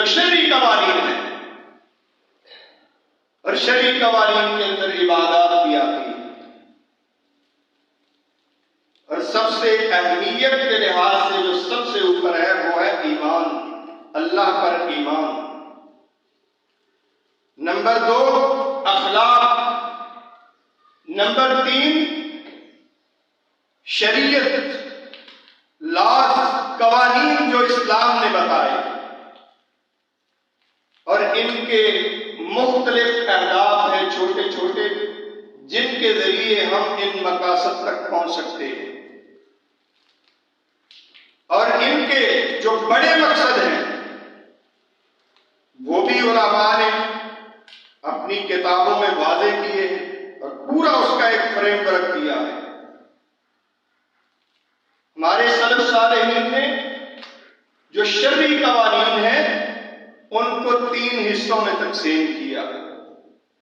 شرعی قوانین ہیں، اور شرعی قوانین کے اندر عبادات بھی آتی ہیں، اور سب سے اہمیت کے لحاظ سے جو سب سے اوپر ہے وہ ہے ایمان، اللہ پر ایمان۔ نمبر 2 اخلاق، نمبر 3 شریعت، لاز، قوانین جو اسلام نے بتائے، اور ان کے مختلف اہداف ہیں چھوٹے چھوٹے جن کے ذریعے ہم ان مقاصد تک پہنچ سکتے ہیں، اور ان کے جو بڑے مقصد ہیں وہ بھی علماء نے اپنی کتابوں میں واضح کیے ہیں اور پورا اس کا ایک فریم ورک دیا ہے۔ ہمارے سلف صالحین نے جو شرعی قوانین ہیں ان کو 3 حصوں میں تقسیم کیا۔